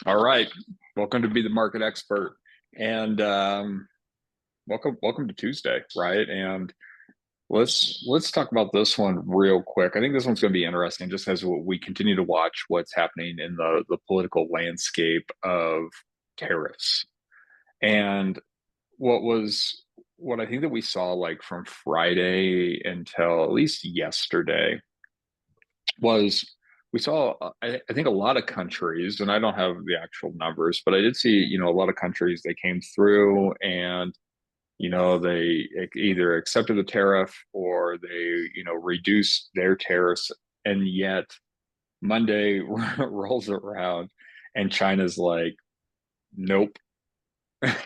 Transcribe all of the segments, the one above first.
All right. Welcome to Be the Market Expert. And welcome to Tuesday, right? And let's talk about this one real quick. I think this one's going to be interesting just as we continue to watch what's happening in the political landscape of tariffs. And what was what I think that we saw like from Friday until at least yesterday was we saw I think a lot of countries, and I don't have the actual numbers, but I did see, a lot of countries they came through and they either accepted the tariff or they reduced their tariffs, and yet Monday rolls around and China's like, nope.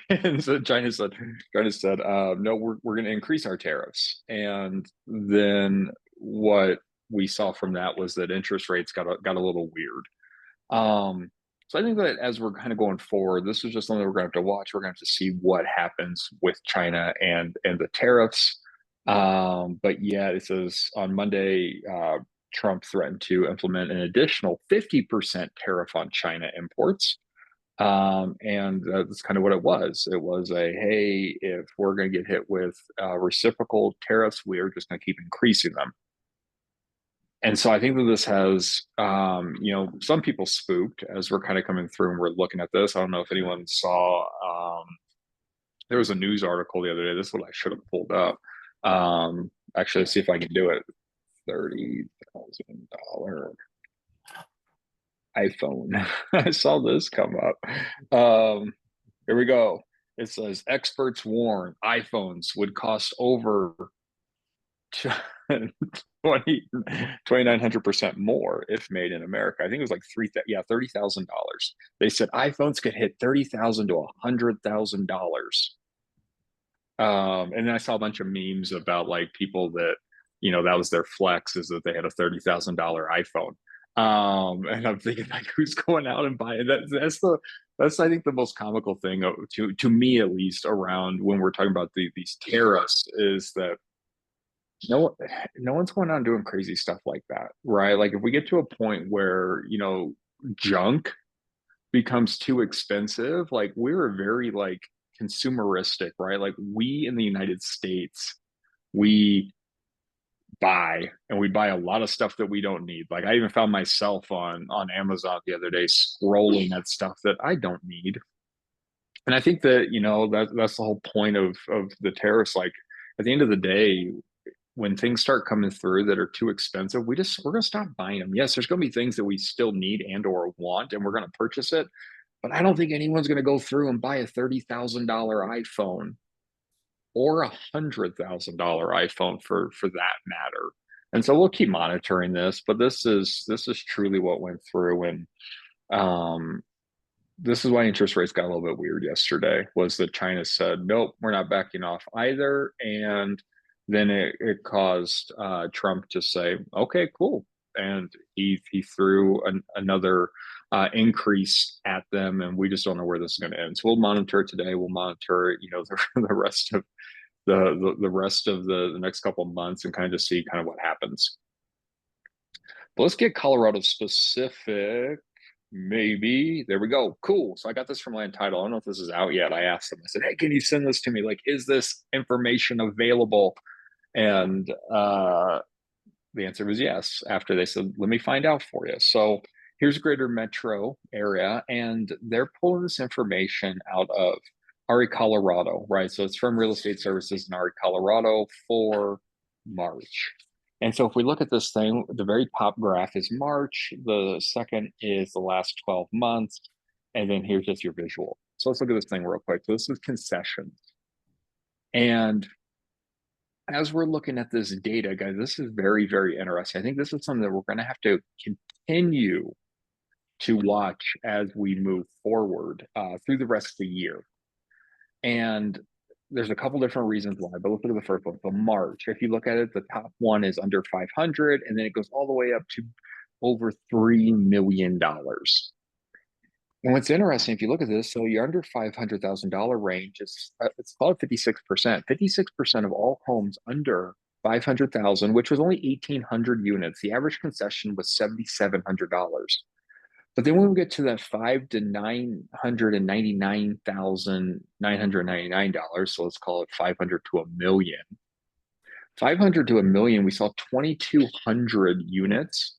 And so China said, no, we're going to increase our tariffs. And then what we saw from that was that interest rates got a little weird. So I think that as we're kind of going forward, this is just something we're going to have to watch. We're going to have to see what happens with China and the tariffs. But yeah, it says on Monday, Trump threatened to implement an additional 50% tariff on China imports. And that's kind of what it was. It was a, hey, if we're going to get hit with reciprocal tariffs, we are just going to keep increasing them. And so I think that this has, some people spooked as we're kind of coming through and we're looking at this. I don't know if anyone saw, there was a news article the other day. This is what I should have pulled up. Actually, let's see if I can do it. $30,000 iPhone. I saw this come up. Here we go. It says experts warn iPhones would cost over 20 2,900% more if made in America. I think it was like $30,000. They said iPhones could hit 30,000 to $100,000. And then I saw a bunch of memes about like people that, that was their flex is that they had a $30,000 iPhone. And I'm thinking like, who's going out and buying that? That's I think the most comical thing to me at least around when we're talking about these tariffs is that no no one's going out and doing crazy stuff like that, right? Like if we get to a point where junk becomes too expensive, like we're very like consumeristic, right? Like we in the United States, we buy and we buy a lot of stuff that we don't need. Like I even found myself on Amazon the other day scrolling at stuff that I don't need. And I think that, that's the whole point of the tariffs. Like at the end of the day, when things start coming through that are too expensive, we're gonna stop buying them. Yes, there's gonna be things that we still need and or want, and we're gonna purchase it. But I don't think anyone's gonna go through and buy a $30,000 iPhone or $100,000 iPhone for that matter. And so we'll keep monitoring this, but this is truly what went through, and um, this is why interest rates got a little bit weird yesterday. Was that China said nope, we're not backing off either, and then it caused Trump to say okay, cool, and he threw another increase at them, and we just don't know where this is going to end. So we'll monitor it today. We'll monitor the rest of the rest of the next couple of months and kind of just see kind of what happens. But let's get Colorado specific. Maybe. There we go. Cool. So I got this from Land Title. I don't know if this is out yet. I asked them, I said, hey, can you send this to me? Like, is this information available? And the answer was yes. After they said, let me find out for you. So here's Greater Metro area, and they're pulling this information out of RE Colorado, right? So it's from Real Estate Services in RE Colorado for March. And so if we look at this thing, the very top graph is March, the second is the last 12 months, and then here's just your visual. So let's look at this thing real quick. So this is concessions. And as we're looking at this data, guys, this is very, very interesting. I think this is something that we're going to have to continue to watch as we move forward through the rest of the year. And there's a couple different reasons why, but let's look at the first one. So March, if you look at it, the top one is under 500, and then it goes all the way up to over $3 million. And what's interesting, if you look at this, so you're under $500,000 range, it's called 56%. 56% of all homes under 500,000, which was only 1,800 units. The average concession was $7,700. But then when we get to that five to $999,999, so let's call it 500 to a million. 500 to a million, we saw 2,200 units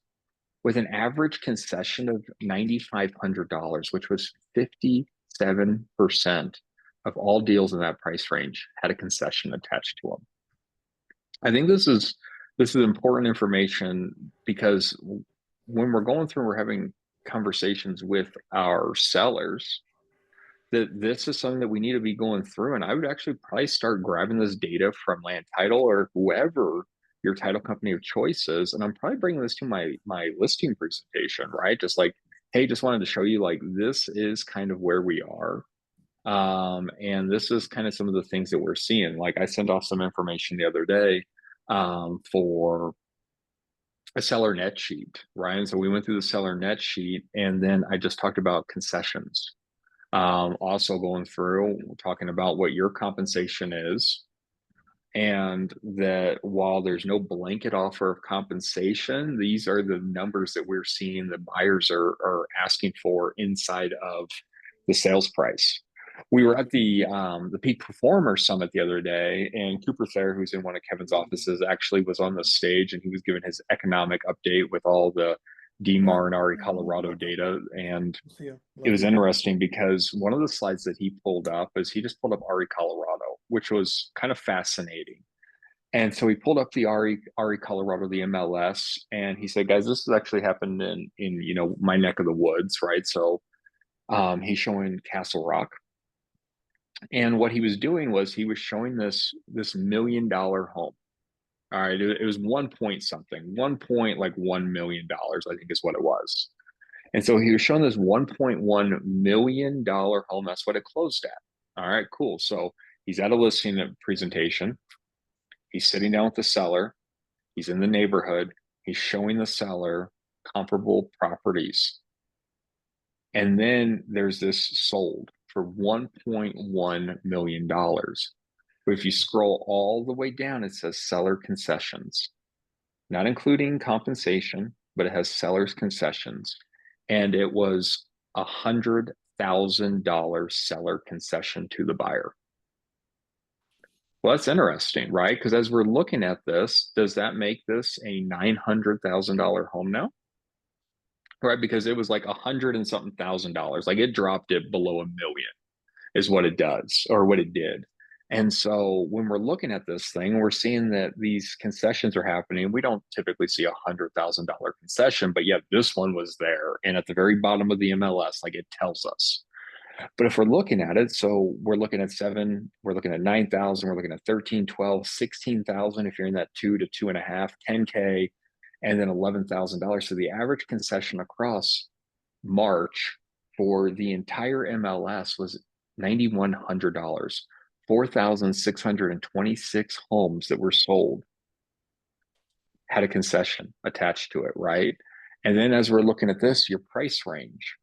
with an average concession of $9,500, which was 57% of all deals in that price range had a concession attached to them. I think this is important information because when we're going through, we're having conversations with our sellers, that this is something that we need to be going through. And I would actually probably start grabbing this data from Land Title or whoever your title company of choice is. And I'm probably bringing this to my listing presentation, right? Just like, hey, just wanted to show you like this is kind of where we are. And this is kind of some of the things that we're seeing. Like I sent off some information the other day for a seller net sheet, right? And so we went through the seller net sheet, and then I just talked about concessions. Also going through talking about what your compensation is, and that while there's no blanket offer of compensation, these are the numbers that we're seeing the buyers are asking for inside of the sales price. We were at the Peak Performer Summit the other day, and Cooper Thayer, who's in one of Kevin's offices, actually was on the stage, and he was giving his economic update with all the DMAR and RE Colorado data. And it was interesting because one of the slides that he pulled up is he just pulled up RE Colorado, which was kind of fascinating. And so he pulled up the RE Colorado, the MLS, and he said, guys, this has actually happened in my neck of the woods, right? So he's showing Castle Rock. And what he was doing was he was showing this $1 million home. All right, it was 1 point something, 1.1 million dollars, I think is what it was. And so he was showing this $1.1 million home. That's what it closed at. All right, cool. So he's at a listing presentation. He's sitting down with the seller. He's in the neighborhood. He's showing the seller comparable properties. And then there's this sold for $1.1 million. But if you scroll all the way down, it says seller concessions, not including compensation, but it has seller's concessions. And it was $100,000 seller concession to the buyer. Well, that's interesting, right? Because as we're looking at this, does that make this a $900,000 home now? Right? Because it was like $100,000. Like it dropped it below a million is what it does, or what it did. And so when we're looking at this thing, we're seeing that these concessions are happening. We don't typically see $100,000 concession, but yet this one was there. And at the very bottom of the MLS, like it tells us. But if we're looking at it, so we're looking at 7, we're looking at 9,000, we're looking at 13, 12, 16,000 if you're in that 2 to 2.5, 10K, and then $11,000. So the average concession across March for the entire MLS was $9,100. 4,626 homes that were sold had a concession attached to it, right? And then as we're looking at this, your price range,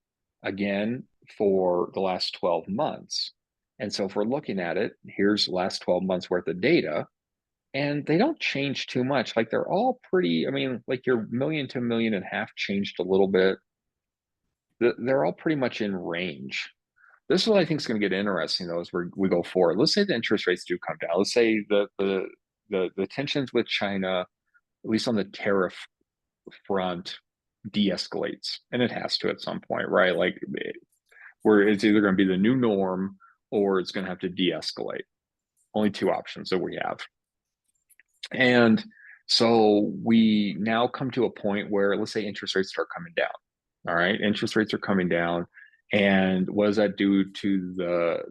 again, for the last 12 months. And so if we're looking at it, here's last 12 months worth of data, and they don't change too much. Like they're all pretty, I mean, like your million to $1.5 million changed a little bit. They're all pretty much in range. This is what I think is going to get interesting, though, as we go forward. Let's say the interest rates do come down. Let's say the tensions with China, at least on the tariff front, de-escalates, and it has to at some point, right? Like where it's either going to be the new norm or it's going to have to de-escalate. Only two options that we have. And so we now come to a point where, let's say interest rates start coming down. All right, interest rates are coming down. And what does that do to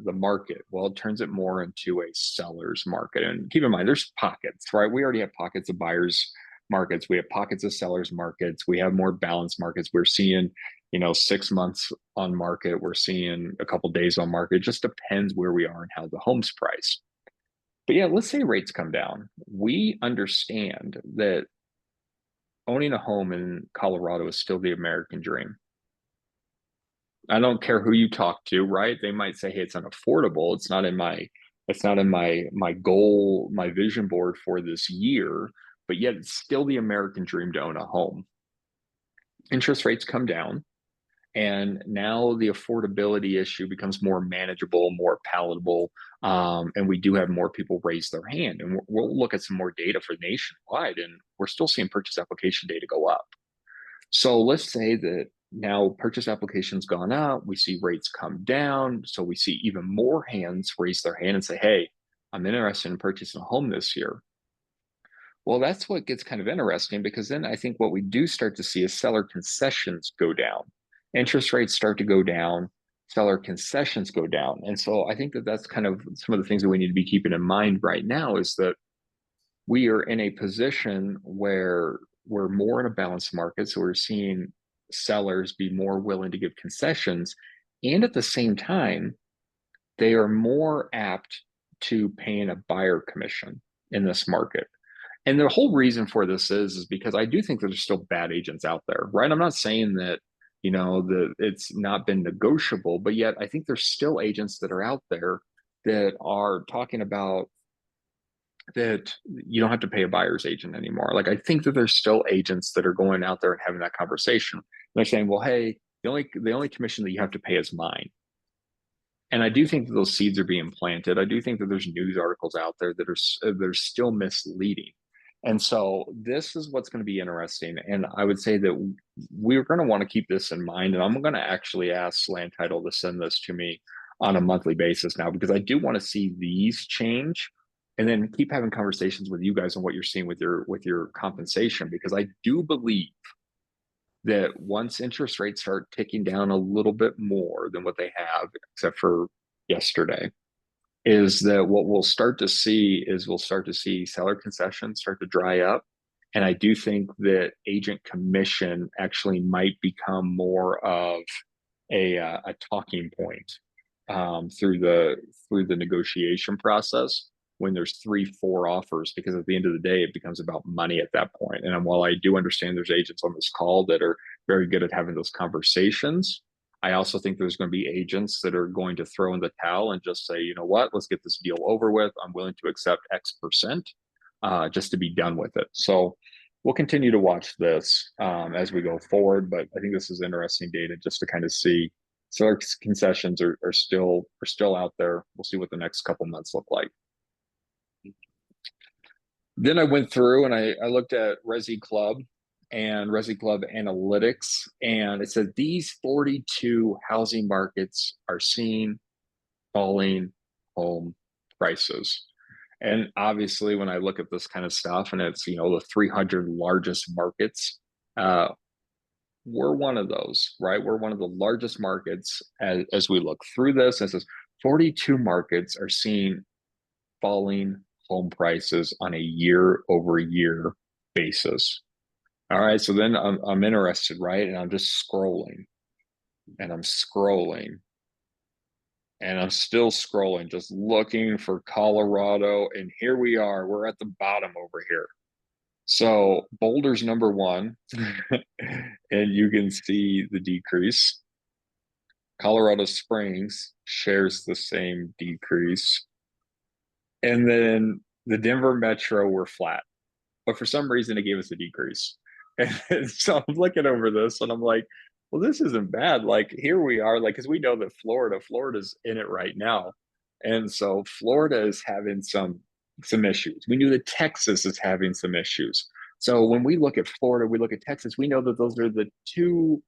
the market? Well, it turns it more into a seller's market. And keep in mind, there's pockets, right? We already have pockets of buyers markets. We have pockets of sellers markets. We have more balanced markets. We're seeing, 6 months on market. We're seeing a couple days on market. It just depends where we are and how the home's priced. But yeah, let's say rates come down. We understand that owning a home in Colorado is still the American dream. I don't care who you talk to, right? They might say, hey, it's unaffordable. It's not in my goal, my vision board for this year, but yet it's still the American dream to own a home. Interest rates come down, And now the affordability issue becomes more manageable, more palatable. And we do have more people raise their hand. And we'll look at some more data for nationwide, and we're still seeing purchase application data go up. So let's say that now purchase applications gone up, we see rates come down. So we see even more hands raise their hand and say, hey, I'm interested in purchasing a home this year. Well, that's what gets kind of interesting, because then I think what we do start to see is seller concessions go down. Interest rates start to go down, seller concessions go down. And so I think that that's kind of some of the things that we need to be keeping in mind right now, is that we are in a position where we're more in a balanced market. So we're seeing sellers be more willing to give concessions. And at the same time, they are more apt to paying a buyer commission in this market. And the whole reason for this is because I do think that there's still bad agents out there, right? I'm not saying that, that it's not been negotiable, but yet I think there's still agents that are out there that are talking about that you don't have to pay a buyer's agent anymore. Like, I think that there's still agents that are going out there and having that conversation. They're saying, well, hey, the only commission that you have to pay is mine. And I do think that those seeds are being planted. I do think that there's news articles out there that are still misleading. And so this is what's going to be interesting. And I would say that we're going to want to keep this in mind. And I'm going to actually ask Land Title to send this to me on a monthly basis now, because I do want to see these change, and then keep having conversations with you guys on what you're seeing with your compensation, because I do believe that once interest rates start ticking down a little bit more than what they have, except for yesterday, is that what we'll start to see seller concessions start to dry up. And I do think that agent commission actually might become more of a talking point through the negotiation process, when there's 3, 4 offers, because at the end of the day, it becomes about money at that point. And while I do understand there's agents on this call that are very good at having those conversations, I also think there's going to be agents that are going to throw in the towel and just say, you know what, let's get this deal over with. I'm willing to accept X% just to be done with it. So we'll continue to watch this as we go forward. But I think this is interesting data just to kind of see. So our concessions are still out there. We'll see what the next couple months look like. Then I went through and I looked at Resi Club and Resi Club Analytics, and it said these 42 housing markets are seeing falling home prices. And obviously, when I look at this kind of stuff, and it's the 300 largest markets, we're one of those, right? We're one of the largest markets as we look through this. It says 42 markets are seeing falling home prices on a year-over-year basis. All right, so then I'm interested, right? And I'm just scrolling, and I'm scrolling, and I'm still scrolling, just looking for Colorado. And here we are. We're at the bottom over here. So Boulder's number one, and you can see the decrease. Colorado Springs shares the same decrease. And then the Denver Metro were flat, but for some reason it gave us a decrease. And so I'm looking over this and I'm like, well, this isn't bad. Like, here we are, like, because we know that Florida's in it right now. And so Florida is having some issues. We knew that Texas is having some issues. So when we look at Florida, we look at Texas, we know that those are the two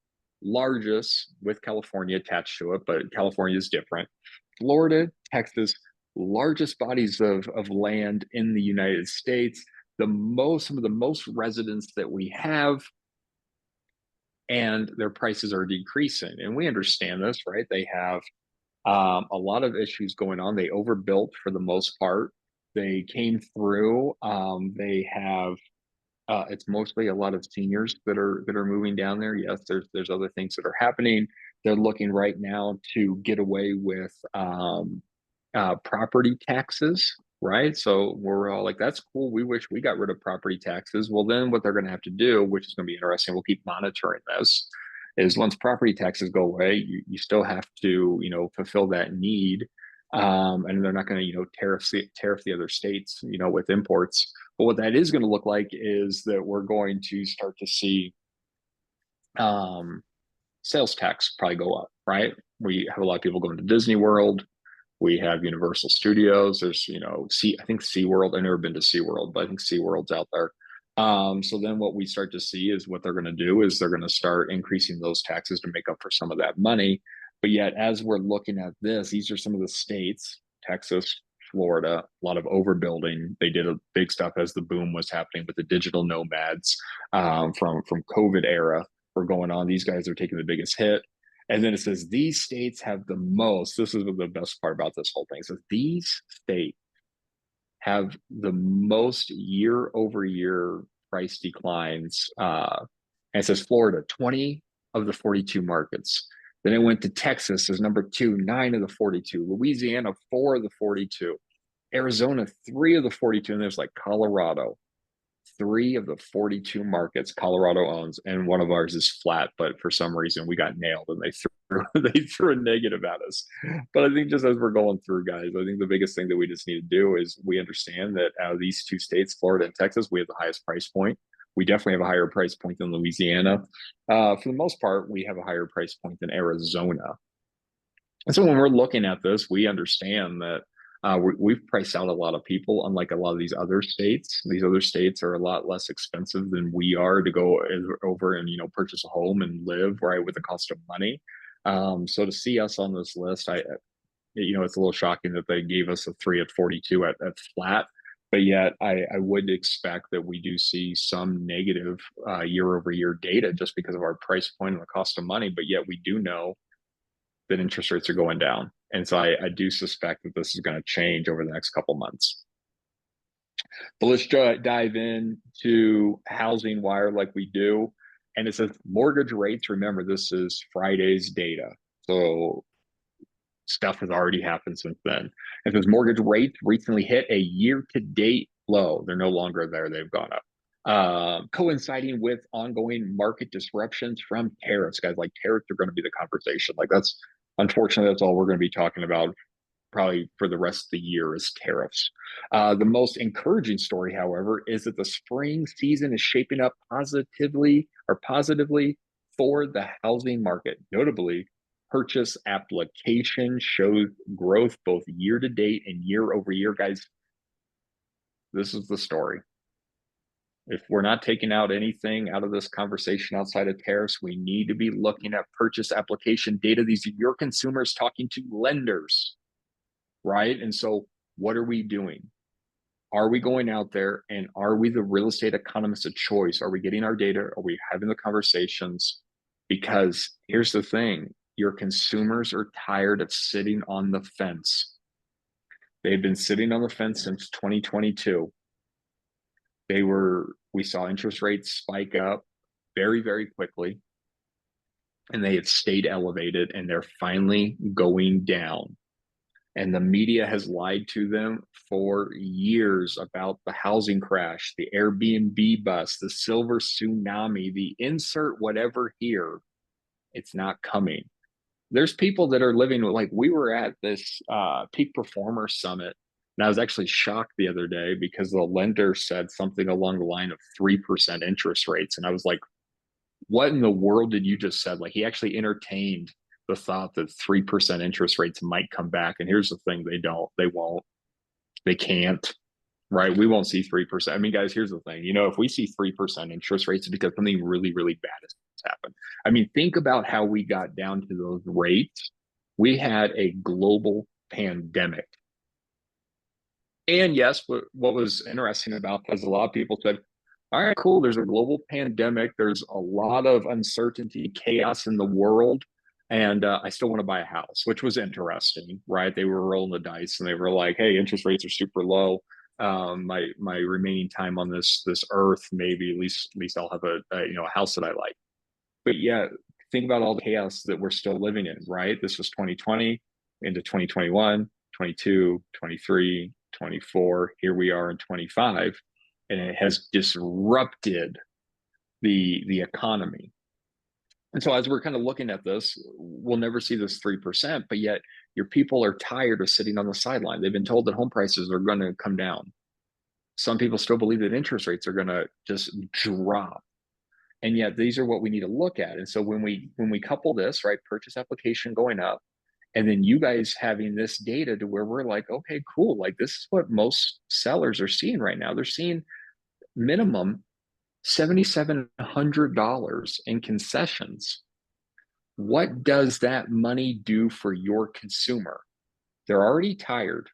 largest, with California attached to it, but California is different. Florida, Texas, largest bodies of land in the United States, some of the most residents that we have, and their prices are decreasing. And we understand this, right? They have a lot of issues going on. They overbuilt for the most part. They came through. They have it's mostly a lot of seniors that are moving down there. Yes, there's other things that are happening. They're looking right now to get away with property taxes, right? So we're all like, that's cool. We wish we got rid of property taxes. Well, then what they're going to have to do, which is going to be interesting, we'll keep monitoring this, is once property taxes go away, you still have to, fulfill that need. And they're not going to, tariff the other states, with imports. But what that is going to look like is that we're going to start to see sales tax probably go up, right? We have a lot of people going to Disney World. We have Universal Studios. There's, I think SeaWorld. I've never been to SeaWorld, but I think SeaWorld's out there. So then what we start to see is what they're going to do is they're going to start increasing those taxes to make up for some of that money. But yet, as we're looking at this, these are some of the states, Texas, Florida, a lot of overbuilding. They did a big stuff as the boom was happening with the digital nomads from COVID era were going on. These guys are taking the biggest hit. And then it says these states have the most. This is the best part about this whole thing. It says these states have the most year over year price declines. And it says Florida, 20 of the 42 markets. Then it went to Texas as number 2, 9 of the 42. Louisiana, 4 of the 42. Arizona, 3 of the 42. And there's like Colorado, 3 of the 42 markets Colorado owns, and one of ours is flat, but for some reason we got nailed and they threw a negative at us. But I think just as we're going through, guys, I think the biggest thing that we just need to do is we understand that out of these 2 states, Florida and Texas, we have the highest price point. We definitely have a higher price point than Louisiana. For the most part, we have a higher price point than Arizona. And so when we're looking at this, we understand that we've priced out a lot of people, unlike a lot of these other states. These other states are a lot less expensive than we are to go over and purchase a home and live right with the cost of money. So to see us on this list, it's a little shocking that they gave us a 3 at 42 at flat. But yet, I would expect that we do see some negative year over year data just because of our price point and the cost of money. But yet, we do know that interest rates are going down. And so I do suspect that this is going to change over the next couple months. But let's dive into Housing Wire like we do. And it says mortgage rates. Remember, this is Friday's data. So stuff has already happened since then. It says mortgage rates recently hit a year-to-date low. They're no longer there. They've gone up. Coinciding with ongoing market disruptions from tariffs. Guys, like tariffs are going to be the conversation. Unfortunately, that's all we're going to be talking about probably for the rest of the year is tariffs. The most encouraging story, however, is that the spring season is shaping up positively for the housing market. Notably, purchase application shows growth both year to date and year over year. Guys, this is the story. If we're not taking out anything out of this conversation outside of tariffs, we need to be looking at purchase application data. These are your consumers talking to lenders, right? And so what are we doing? Are we going out there and are we the real estate economists of choice? Are we getting our data? Are we having the conversations? Because here's the thing, your consumers are tired of sitting on the fence. They've been sitting on the fence since 2022. We saw interest rates spike up very, very quickly, and they have stayed elevated, and they're finally going down. And the media has lied to them for years about the housing crash, the Airbnb bust, the silver tsunami, the insert whatever here. It's not coming. There's people that are living like we were at this peak performer summit. And I was actually shocked the other day because the lender said something along the line of 3% interest rates. And I was like, what in the world did you just said? Like he actually entertained the thought that 3% interest rates might come back. And here's the thing, they won't, they can't, right? We won't see 3%. I mean, guys, here's the thing, if we see 3% interest rates, it's because something really, really bad has happened. I mean, think about how we got down to those rates. We had a global pandemic. And yes, what was interesting about that is a lot of people said, all right, cool, there's a global pandemic. There's a lot of uncertainty, chaos in the world. And I still want to buy a house, which was interesting, right? They were rolling the dice and they were like, hey, interest rates are super low. My remaining time on this earth, maybe at least I'll have a house that I like. But yeah, think about all the chaos that we're still living in, right? This was 2020 into 2021, 22, 23, 24. Here we are in 25, and it has disrupted the economy. And so as we're kind of looking at this, we'll never see this 3%, but yet your people are tired of sitting on the sideline. They've been told that home prices are going to come down. Some people still believe that interest rates are going to just drop. And yet these are what we need to look at. And so when we couple this, right, purchase application going up, and then you guys having this data to where we're like, okay, cool, like this is what most sellers are seeing right now. They're seeing minimum $7,700 in concessions. What does that money do for your consumer? They're already tired.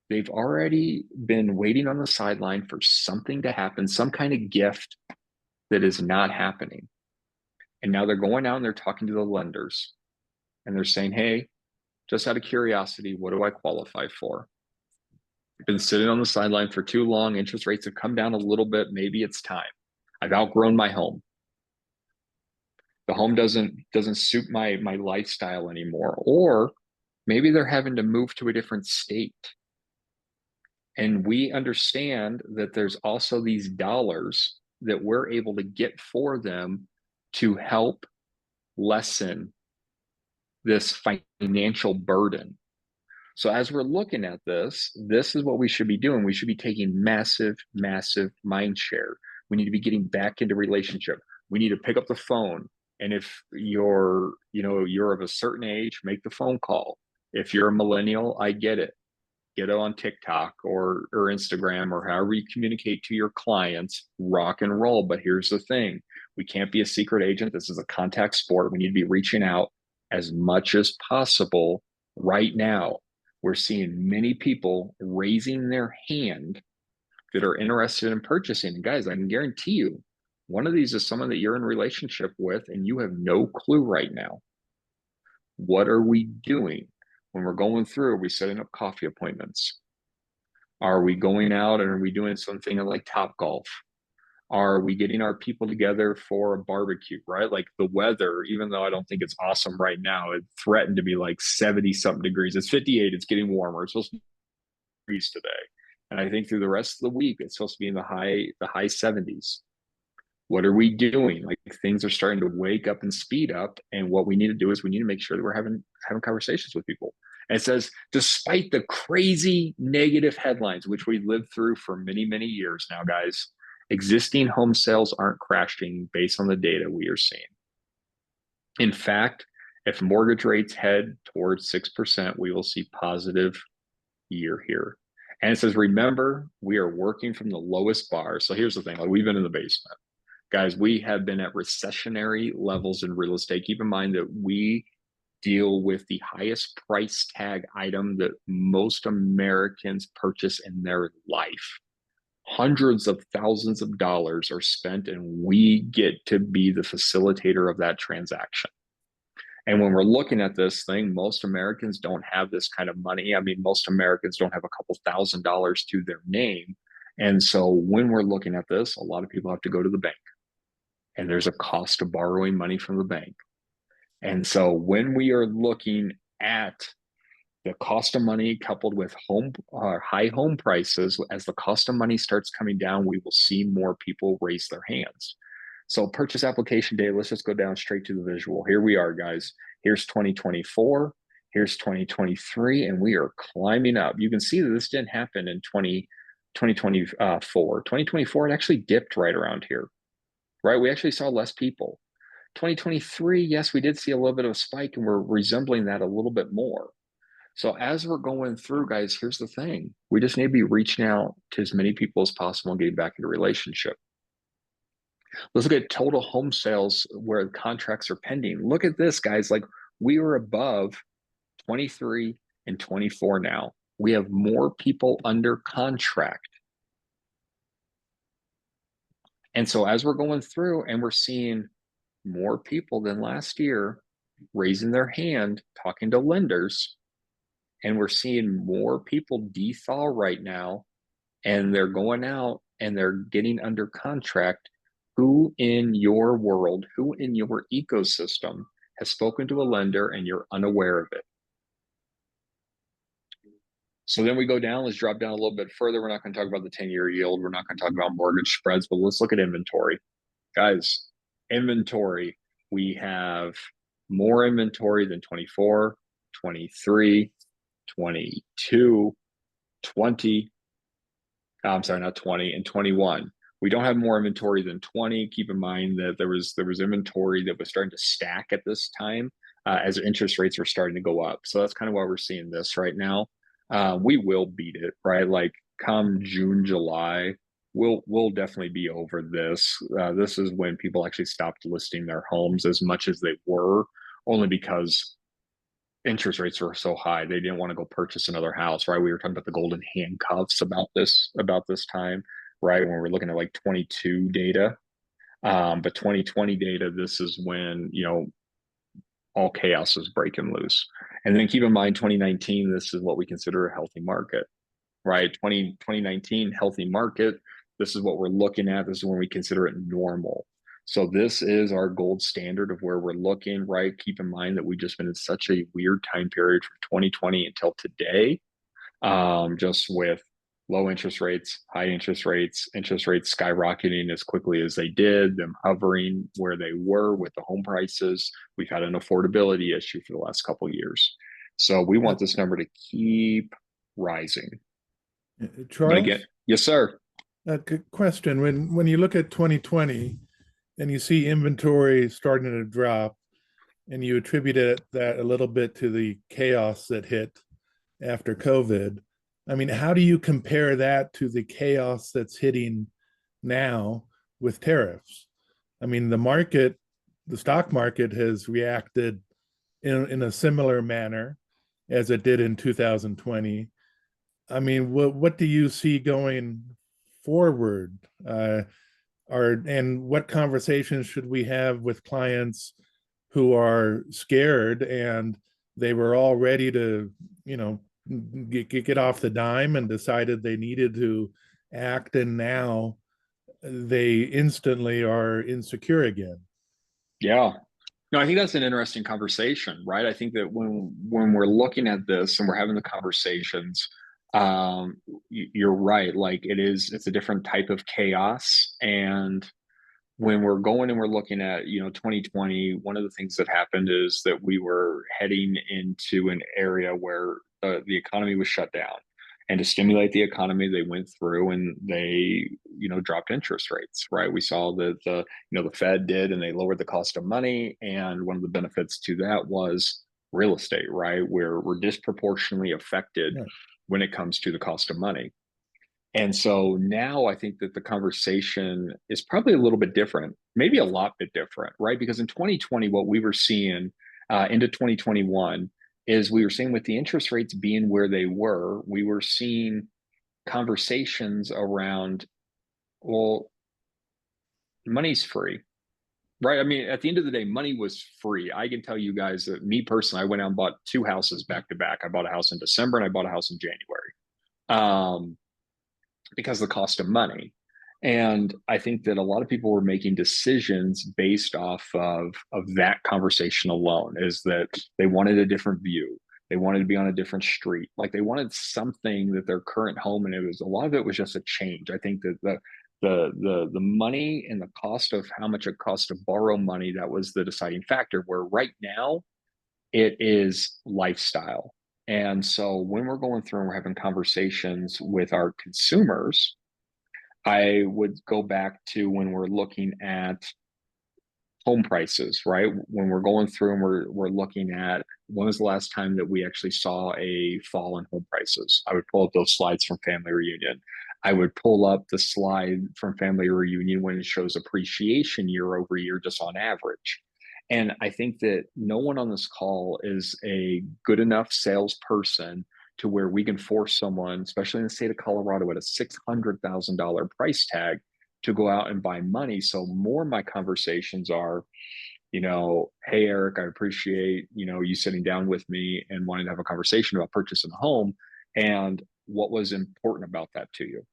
They've already been waiting on the sideline for something to happen, some kind of gift that is not happening. And now they're going out and they're talking to the lenders and they're saying, hey, just out of curiosity, what do I qualify for? I've been sitting on the sideline for too long. Interest rates have come down a little bit. Maybe it's time. I've outgrown my home. The home doesn't suit my lifestyle anymore. Or maybe they're having to move to a different state. And we understand that there's also these dollars that we're able to get for them to help lessen this financial burden. So as we're looking at this, this is what we should be doing. We should be taking massive, massive mind share. We need to be getting back into relationship. We need to pick up the phone. And if you're of a certain age, make the phone call. If you're a millennial, I get it. Get it on TikTok or Instagram or however you communicate to your clients, rock and roll. But here's the thing. We can't be a secret agent. This is a contact sport. We need to be reaching out as much as possible right now. We're seeing many people raising their hand that are interested in purchasing. And guys, I can guarantee you, one of these is someone that you're in relationship with and you have no clue right now. What are we doing? When we're going through, are we setting up coffee appointments? Are we going out and are we doing something like Top Golf? Are we getting our people together for a barbecue, right? Like the weather, even though I don't think it's awesome right now, it threatened to be like 70 something degrees. It's 58, it's getting warmer. It's supposed to be degrees today. And I think through the rest of the week, it's supposed to be in the high 70s. What are we doing? Like things are starting to wake up and speed up. And what we need to do is we need to make sure that we're having conversations with people. And it says, despite the crazy negative headlines, which we lived through for many, many years now, guys, existing home sales aren't crashing based on the data we are seeing. In fact, if mortgage rates head towards 6%, we will see positive year here. And it says, remember, we are working from the lowest bar. So here's the thing, like we've been in the basement. Guys, we have been at recessionary levels in real estate. Keep in mind that we deal with the highest price tag item that most Americans purchase in their life. Hundreds of thousands of dollars are spent, and we get to be the facilitator of that transaction. And when we're looking at this thing, most Americans don't have this kind of money. I mean, most Americans don't have a couple $1,000s to their name. And so when we're looking at this, a lot of people have to go to the bank. And there's a cost of borrowing money from the bank. And so when we are looking at the cost of money coupled with high home prices, as the cost of money starts coming down, we will see more people raise their hands. So purchase application day, let's just go down straight to the visual. Here we are, guys. Here's 2024. Here's 2023, and we are climbing up. You can see that this didn't happen in 2024. 2024, it actually dipped right around here, right? We actually saw less people. 2023, yes, we did see a little bit of a spike, and we're resembling that a little bit more. So as we're going through, guys, here's the thing. We just need to be reaching out to as many people as possible and getting back into a relationship. Let's look at total home sales where the contracts are pending. Look at this, guys. Like we are above 23 and 24 now. We have more people under contract. And so as we're going through and we're seeing more people than last year raising their hand, talking to lenders, and we're seeing more people dethaw right now, and they're going out and they're getting under contract. Who in your world, who in your ecosystem has spoken to a lender and you're unaware of it? So then we go down, let's drop down a little bit further. We're not going to talk about the 10-year yield. We're not going to talk about mortgage spreads, but let's look at inventory. Guys, inventory, we have more inventory than 24, 23, 22, 20. I'm sorry, not 20, and 21. We don't have more inventory than 20. Keep in mind that there was inventory that was starting to stack at this time as interest rates were starting to go up. So that's kind of why we're seeing this right now. We will beat it, right? Like come June, July, we'll definitely be over this. This is when people actually stopped listing their homes as much as they were, only because interest rates were so high they didn't want to go purchase another house, right? We were talking about the golden handcuffs about this time, right? When we're looking at like 22 data, but 2020 data, this is when all chaos is breaking loose. And then keep in mind 2019, this is what we consider a healthy market, right? 2019 healthy market, this is what we're looking at. This is when we consider it normal. So this is our gold standard of where we're looking, right? Keep in mind that we've just been in such a weird time period from 2020 until today, just with low interest rates, interest rates skyrocketing as quickly as they did, them hovering where they were with the home prices. We've had an affordability issue for the last couple of years. So we want this number to keep rising. But again, Charles, yes, sir. a good question. When you look at 2020 and you see inventory starting to drop, and you attributed that a little bit to the chaos that hit after COVID, I mean, how do you compare that to the chaos that's hitting now with tariffs? I mean, the stock market has reacted in a similar manner as it did in 2020. I mean, what do you see going forward? And what conversations should we have with clients who are scared and they were all ready to, get off the dime and decided they needed to act, and now they instantly are insecure again? Yeah. No, I think that's an interesting conversation, right? I think that when we're looking at this and we're having the conversations, you're right. Like it's a different type of chaos. And when we're going and we're looking at 2020, one of the things that happened is that we were heading into an area where the economy was shut down, and to stimulate the economy they went through and they dropped interest rates, right? We saw that the Fed did, and they lowered the cost of money, and one of the benefits to that was real estate, right? We're disproportionately affected Yeah. when it comes to the cost of money. And so now I think that the conversation is probably a little bit different, maybe a lot bit different, right? Because in 2020, what we were seeing into 2021 is we were seeing with the interest rates being where they were, we were seeing conversations around, well, money's free, right? I mean, at the end of the day, money was free. I can tell you guys that me personally, I went out and bought two houses back to back. I bought a house in December and I bought a house in January. Because of the cost of money. And I think that a lot of people were making decisions based off of that conversation alone, is that they wanted a different view. They wanted to be on a different street. Like they wanted something that their current home, and it was a lot of it was just a change. I think that the money and the cost of how much it costs to borrow money, that was the deciding factor. Where right now it is lifestyle. And so when we're going through and we're having conversations with our consumers, I would go back to when we're looking at home prices, right? When we're going through and we're looking at when was the last time that we actually saw a fall in home prices. I would pull up those slides from Family Reunion. I would pull up the slide from Family Reunion when it shows appreciation year over year, just on average. And I think that no one on this call is a good enough salesperson to where we can force someone, especially in the state of Colorado, at a $600,000 price tag, to go out and buy money. So more of my conversations are, hey, Eric, I appreciate, you sitting down with me and wanting to have a conversation about purchasing a home. And what was important about that to you?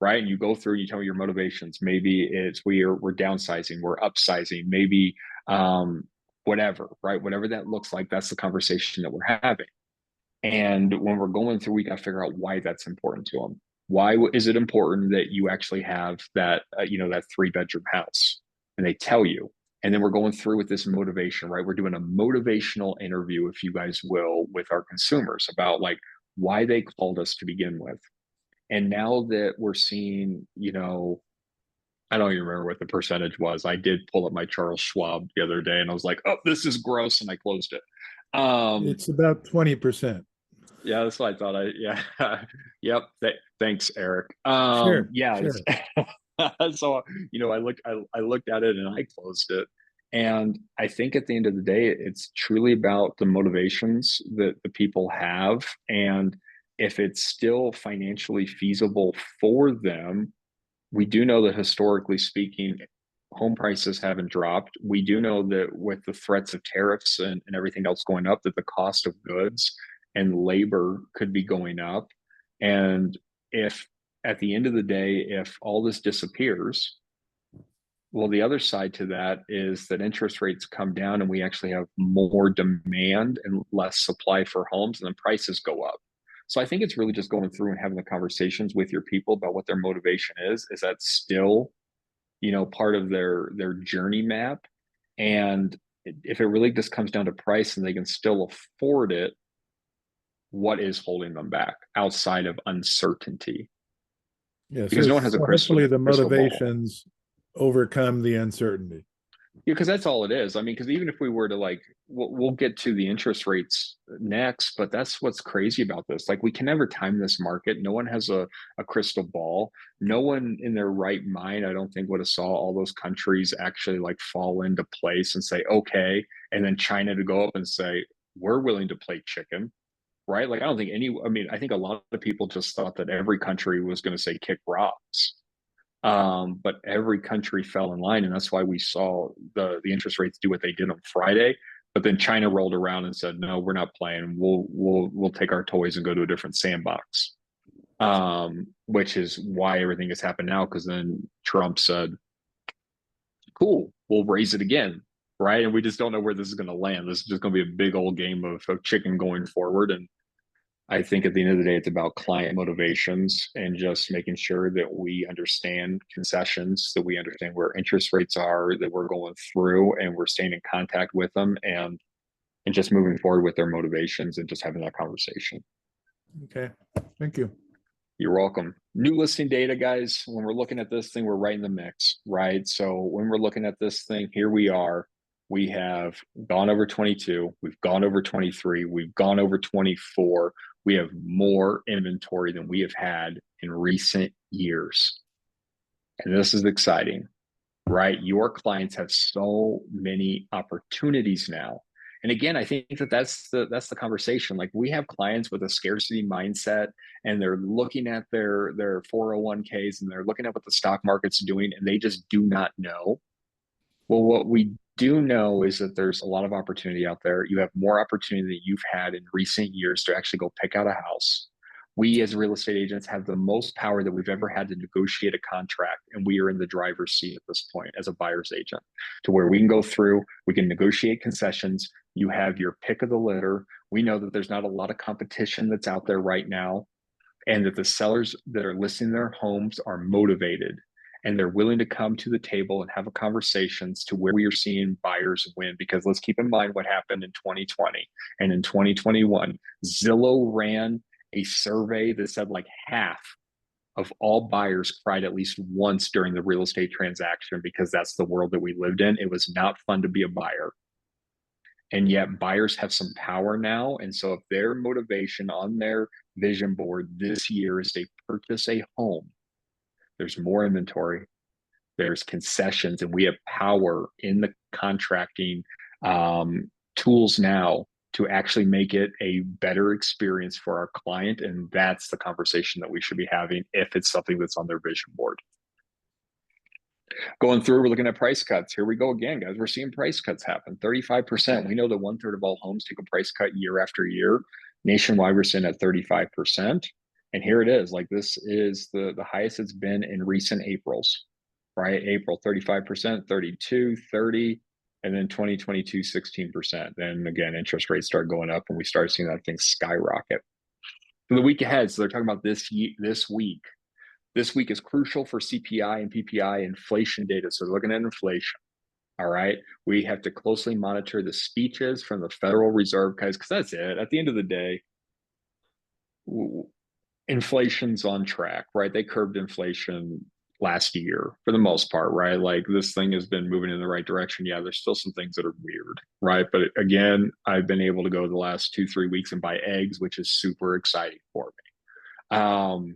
Right. And you go through, you tell me your motivations. Maybe it's we're downsizing, we're upsizing, maybe whatever, right? Whatever that looks like, that's the conversation that we're having. And when we're going through, we got to figure out why that's important to them. Why is it important that you actually have that, that 3-bedroom house? And they tell you. And then we're going through with this motivation, right? We're doing a motivational interview, if you guys will, with our consumers about like why they called us to begin with. And now that we're seeing, I don't even remember what the percentage was. I did pull up my Charles Schwab the other day and I was like, oh, this is gross. And I closed it. Um, It's about 20%. yeah, that's what I thought. Yeah. Yep. Thanks, Eric. Sure, Yeah, sure. so, I looked at it and I closed it. And I think at the end of the day, it's truly about the motivations that the people have. And if it's still financially feasible for them, we do know that historically speaking, home prices haven't dropped. We do know that with the threats of tariffs and everything else going up, that the cost of goods and labor could be going up. And if at the end of the day, if all this disappears, well, the other side to that is that interest rates come down and we actually have more demand and less supply for homes, and then prices go up. So I think it's really just going through and having the conversations with your people about what their motivation is. Is that still, part of their journey map? And if it really just comes down to price and they can still afford it, what is holding them back outside of uncertainty? Yeah, Because no one has a so hopefully the crystal ball. motivations overcome the uncertainty. Yeah, because that's all it is. I mean, because even if we were to like, we'll get to the interest rates next, but that's what's crazy about this. Like, we can never time this market. No one has a crystal ball. No one in their right mind, I don't think, would have saw all those countries actually like fall into place and say, okay, and then China to go up and say, we're willing to play chicken, right? Like, I don't think any, I mean, I think a lot of people just thought that every country was going to say kick rocks, but every country fell in line, and that's why we saw the interest rates do what they did on Friday. But then China rolled around and said, "No, we're not playing. We'll take our toys and go to a different sandbox." Which is why everything has happened now. Because then Trump said, "Cool, we'll raise it again." Right, and we just don't know where this is going to land. This is just going to be a big old game of chicken going forward, and I think at the end of the day, it's about client motivations and just making sure that we understand concessions, that we understand where interest rates are, that we're going through and we're staying in contact with them, and just moving forward with their motivations and just having that conversation. Okay, thank you. You're welcome. New listing data, guys. When we're looking at this thing, we're right in the mix, right? So when we're looking at this thing, here we are. We have gone over 22. We've gone over 23. We've gone over 24. We have more inventory than we have had in recent years. And this is exciting, right? Your clients have so many opportunities now. And again, I think that's the conversation. Like, we have clients with a scarcity mindset, and they're looking at their 401ks and they're looking at what the stock market's doing, and they just do not know. Well, what we do know is that there's a lot of opportunity out there. You have more opportunity than you've had in recent years to actually go pick out a house. We as real estate agents have the most power that we've ever had to negotiate a contract, and we are in the driver's seat at this point as a buyer's agent, to where we can go through, we can negotiate concessions. You have your pick of the litter. We know that there's not a lot of competition that's out there right now, and that the sellers that are listing their homes are motivated and they're willing to come to the table and have a conversations to where we are seeing buyers win. Because let's keep in mind what happened in 2020 and in 2021. Zillow ran a survey that said like half of all buyers cried at least once during the real estate transaction, because that's the world that we lived in. It was not fun to be a buyer. And yet buyers have some power now. And so if their motivation on their vision board this year is they purchase a home, there's more inventory, there's concessions, and we have power in the contracting tools now to actually make it a better experience for our client. And that's the conversation that we should be having if it's something that's on their vision board. Going through, we're looking at price cuts. Here we go again, guys. We're seeing price cuts happen. 35%. We know that 1/3 of all homes take a price cut year after year. Nationwide, we're sitting at 35%. And here it is. Like, this is the highest it's been in recent Aprils, right? April, 35%, 32, 30, and then 2022, 16%. Then again, interest rates start going up and we start seeing that thing skyrocket. For the week ahead, so they're talking about this week. This week is crucial for CPI and PPI inflation data. So looking at inflation. All right. We have to closely monitor the speeches from the Federal Reserve, guys, because that's it. At the end of the day, inflation's on track, right? They curbed inflation last year for the most part, right? Like this thing has been moving in the right direction. Yeah, there's still some things that are weird, right? But again, I've been able to go the last 2, 3 weeks and buy eggs, which is super exciting for me.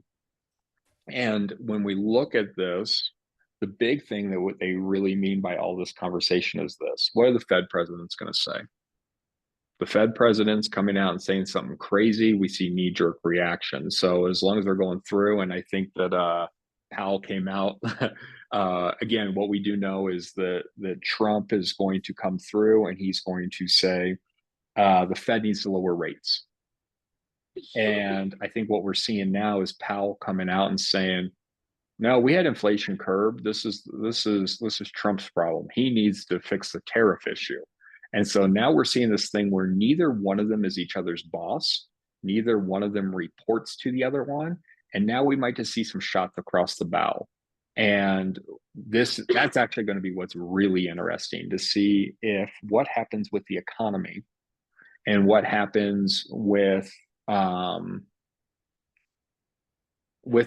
And when we look at this, the big thing that what they really mean by all this conversation is this: what are the Fed presidents going to say? The Fed president's coming out and saying something crazy, we see knee jerk reactions. So as long as they're going through, and I think that Powell came out again, what we do know is that Trump is going to come through and he's going to say the Fed needs to lower rates. And I think what we're seeing now is Powell coming out and saying, no, we had inflation curb. This is Trump's problem. He needs to fix the tariff issue. And so now we're seeing this thing where neither one of them is each other's boss. Neither one of them reports to the other one. And now we might just see some shots across the bow. And that's actually going to be what's really interesting to see if what happens with the economy and what happens with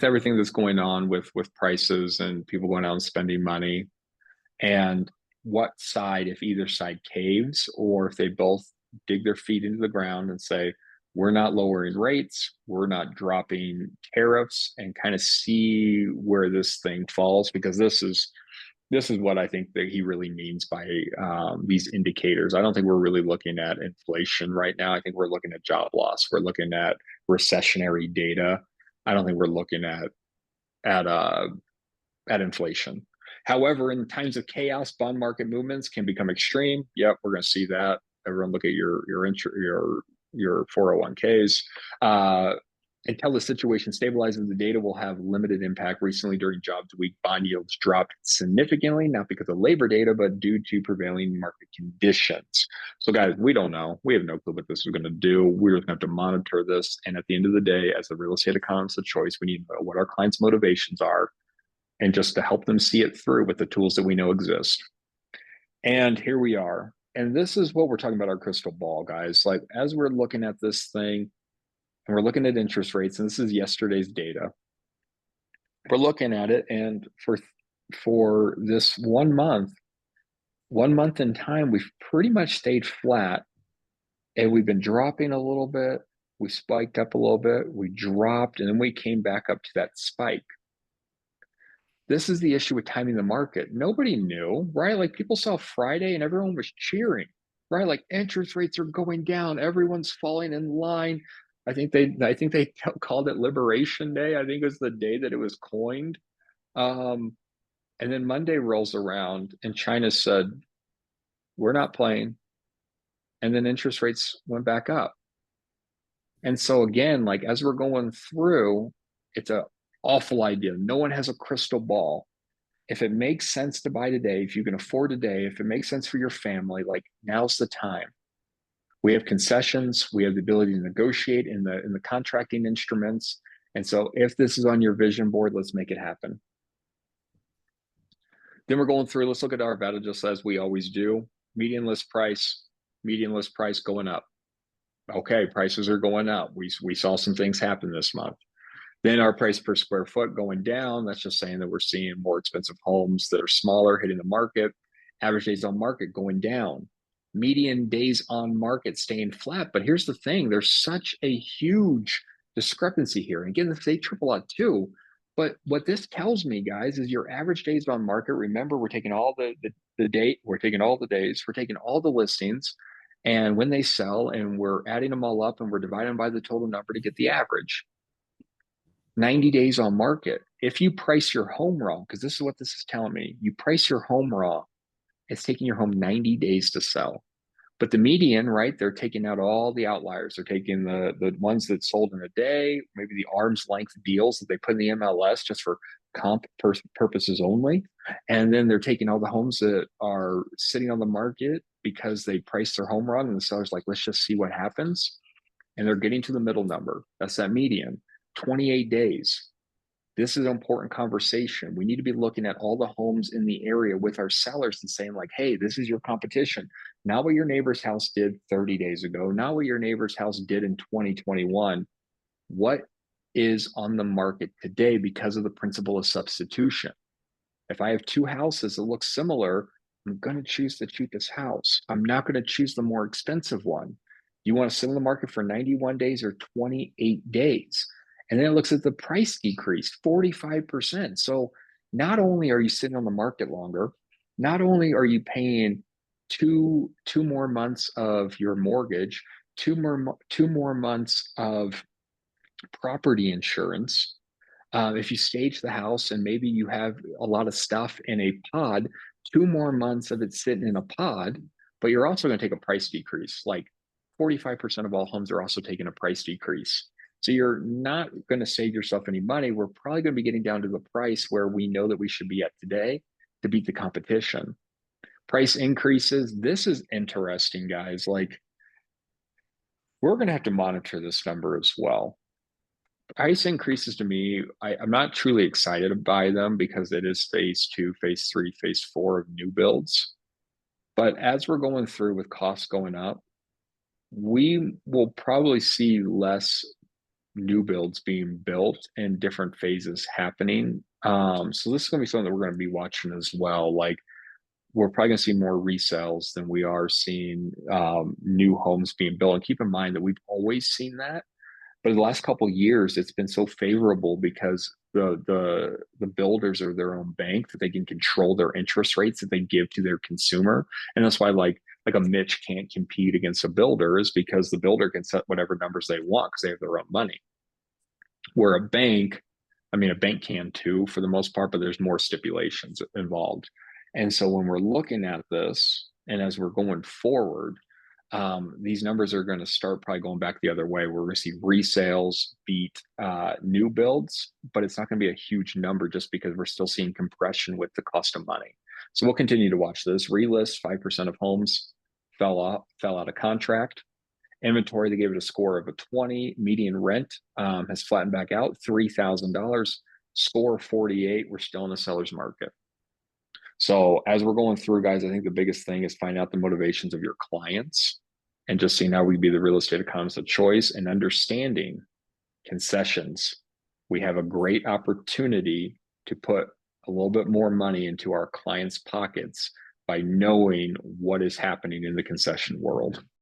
everything that's going on with prices and people going out and spending money, and what side, if either side caves or if they both dig their feet into the ground and say, we're not lowering rates, we're not dropping tariffs, and kind of see where this thing falls, because this is what I think that he really means by these indicators. I don't think we're really looking at inflation right now. I think we're looking at job loss. We're looking at recessionary data. I don't think we're looking at uh, at inflation. However, in times of chaos, bond market movements can become extreme. Yep, we're going to see that. Everyone, look at your 401ks. Until the situation stabilizes, the data will have limited impact. Recently, during jobs week, bond yields dropped significantly, not because of labor data, but due to prevailing market conditions. So, guys, we don't know. We have no clue what this is going to do. We're just going to have to monitor this. And at the end of the day, as a real estate economist of choice, we need to know what our clients' motivations are, and just to help them see it through with the tools that we know exist. And here we are. And this is what we're talking about, our crystal ball, guys. Like, as we're looking at this thing and we're looking at interest rates, and this is yesterday's data, we're looking at it, and for this 1 month in time, we've pretty much stayed flat, and we've been dropping a little bit. We spiked up a little bit, we dropped, and then we came back up to that spike. This is the issue with timing the market. Nobody knew, right? Like, people saw Friday and everyone was cheering, right? Like, interest rates are going down, everyone's falling in line. I think they called it Liberation Day. I think it was the day that it was coined. And then Monday rolls around and China said, we're not playing. And then interest rates went back up. And so again, like, as we're going through, it's an awful idea. No one has a crystal ball. If it makes sense to buy today, if you can afford today, if it makes sense for your family, like, now's the time. We have concessions, we have the ability to negotiate in the contracting instruments. And so if this is on your vision board, let's make it happen. Then we're going through, let's look at our Arvada just as we always do. Median list price going up. Okay, prices are going up. We saw some things happen this month. Then our price per square foot going down. That's just saying that we're seeing more expensive homes that are smaller hitting the market. Average days on market going down. Median days on market staying flat. But here's the thing, there's such a huge discrepancy here. And again, they triple out too. But what this tells me, guys, is your average days on market. Remember, we're taking all the date, we're taking all the days, we're taking all the listings, and when they sell, and we're adding them all up and we're dividing them by the total number to get the average. 90 days on market. If you price your home wrong, because this is what this is telling me, you price your home wrong, it's taking your home 90 days to sell. But the median, right, they're taking out all the outliers. They're taking the ones that sold in a day, maybe the arm's length deals that they put in the MLS just for comp purposes only. And then they're taking all the homes that are sitting on the market because they priced their home wrong, and the seller's like, let's just see what happens. And they're getting to the middle number. That's that median, 28 days. This is an important conversation. We need to be looking at all the homes in the area with our sellers and saying, like, hey, this is your competition. Not what your neighbor's house did 30 days ago, not what your neighbor's house did in 2021. What is on the market today because of the principle of substitution? If I have two houses that look similar, I'm going to choose the cheapest house. I'm not going to choose the more expensive one. You want to sit on the market for 91 days or 28 days? And then it looks at the price decrease 45%. So not only are you sitting on the market longer, not only are you paying two more months of your mortgage, two more months of property insurance. If you stage the house and maybe you have a lot of stuff in a pod, 2 more months of it sitting in a pod, but you're also going to take a price decrease. Like 45% of all homes are also taking a price decrease. So you're not going to save yourself any money. We're probably going to be getting down to the price where we know that we should be at today to beat the competition. Price increases. This is interesting, guys. Like, we're going to have to monitor this number as well. Price increases to me, I'm not truly excited by them because it is phase two, phase three, phase four of new builds. But as we're going through with costs going up, we will probably see less new builds being built and different phases happening. So this is going to be something that we're going to be watching as well. Like, we're probably going to see more resales than we are seeing new homes being built. And keep in mind that we've always seen that. But in the last couple of years, it's been so favorable because the builders are their own bank that they can control their interest rates that they give to their consumer, and that's why like a Mitch can't compete against a builder, is because the builder can set whatever numbers they want because they have their own money. Where a bank, I mean, a bank can too for the most part, but there's more stipulations involved. And so when we're looking at this, and as we're going forward, these numbers are going to start probably going back the other way. We're going to see resales beat new builds, but it's not going to be a huge number just because we're still seeing compression with the cost of money. So we'll continue to watch this. Relist, 5% of homes fell out of contract. Inventory, they gave it a score of a 20. Median rent has flattened back out, $3,000. Score 48. We're still in the seller's market. So as we're going through, guys, I think the biggest thing is find out the motivations of your clients and just seeing how we be the real estate economist of choice and understanding concessions. We have a great opportunity to put a little bit more money into our clients' pockets by knowing what is happening in the concession world.